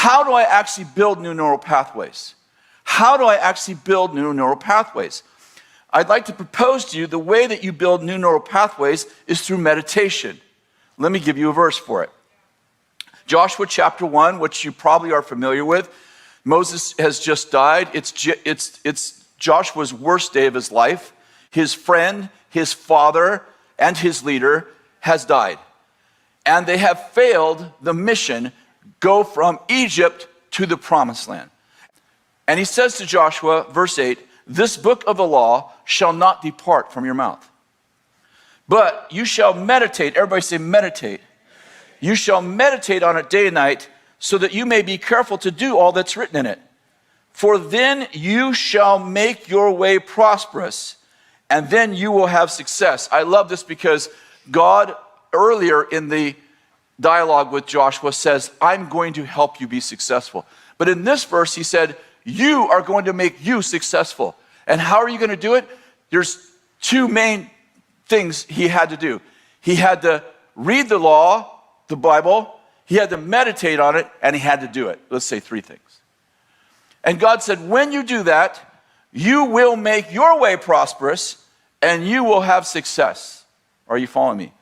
how do I actually build new neural pathways? How do I actually build new neural pathways? I'd like to propose to you the way that you build new neural pathways is through meditation. Let me give you a verse for it. Joshua chapter 1, which you probably are familiar with. Moses has just died. It's Joshua's worst day of his life. His friend, his father, and his leader has died. And they have failed the mission, go from Egypt to the promised land. And he says to Joshua, verse 8, this book of the law shall not depart from your mouth, but you shall meditate. Everybody say meditate. You shall meditate on it day and night, so that you may be careful to do all that's written in it. For then you shall make your way prosperous, and then you will have success. I love this because God, earlier in the dialogue with Joshua, says, I'm going to help you be successful. But in this verse, he said, you are going to make you successful. And how are you going to do it? There's two main things he had to do. He had to read the law, the Bible, he had to meditate on it, and he had to do it. Let's say three things. And God said, when you do that, you will make your way prosperous, and you will have success. Are you following me?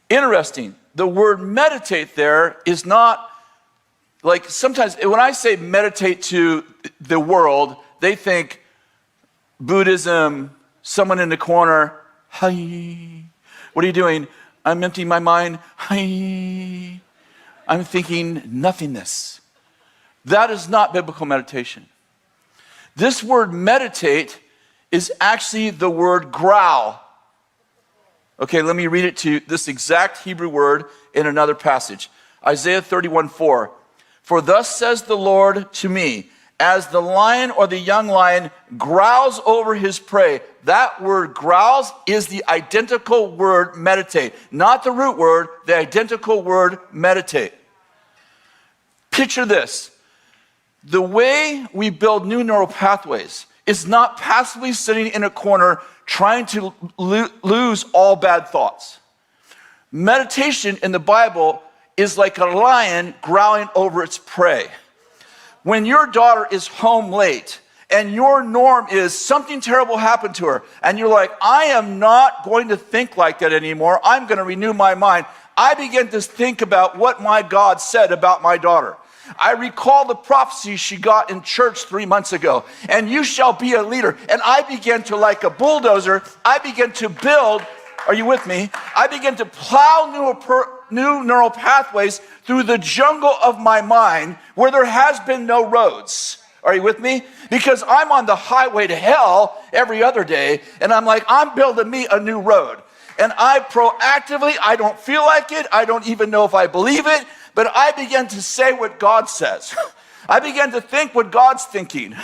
Interesting. The word meditate there is not like, sometimes when I say meditate to the world, they think Buddhism, someone in the corner, hi. What are you doing? I'm emptying my mind. Hi. I'm thinking nothingness. That is not biblical meditation. This word meditate is actually the word growl. Okay, let me read it to you, this exact Hebrew word in another passage. Isaiah 31:4. For thus says the Lord to me, as the lion or the young lion growls over his prey. That word growls is the identical word meditate. Not the root word, the identical word meditate. Picture this. The way we build new neural pathways is not passively sitting in a corner trying to lose all bad thoughts. Meditation in the Bible is like a lion growling over its prey. When your daughter is home late and your norm is something terrible happened to her, and you're like, I am not going to think like that anymore. I'm going to renew my mind. I begin to think about what my God said about my daughter. I recall the prophecy she got in church 3 months ago, and you shall be a leader. And I began to, like a bulldozer, I began to build, are you with me? I began to plow new neural pathways through the jungle of my mind where there has been no roads. Are you with me? Because I'm on the highway to hell every other day, and I'm like, I'm building me a new road. And I proactively, I don't feel like it, I don't even know if I believe it, but I began to say what God says. I began to think what God's thinking.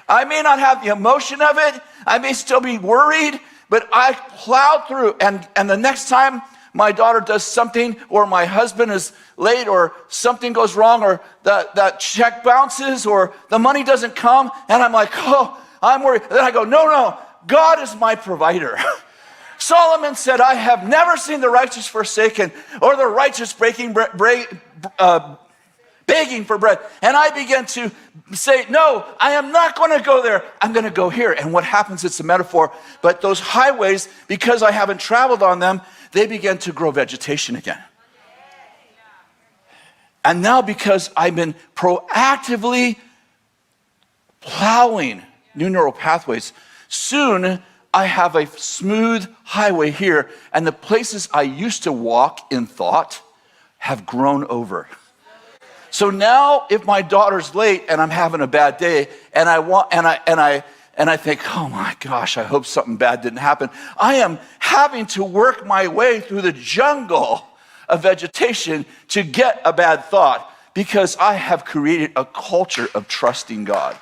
I may not have the emotion of it, I may still be worried, but I plowed through, and the next time my daughter does something, or my husband is late, or something goes wrong, or that check bounces, or the money doesn't come, and I'm like, oh, I'm worried. Then I go, no, God is my provider. Solomon said, I have never seen the righteous forsaken, or the righteous begging for bread. And I began to say, no, I am not going to go there. I'm going to go here. And what happens, it's a metaphor, but those highways, because I haven't traveled on them, they began to grow vegetation again. And now, because I've been proactively plowing new neural pathways, soon I have a smooth highway here, and the places I used to walk in thought have grown over. So now, if my daughter's late and I'm having a bad day, and I think, oh my gosh, I hope something bad didn't happen, I am having to work my way through the jungle of vegetation to get a bad thought, because I have created a culture of trusting God.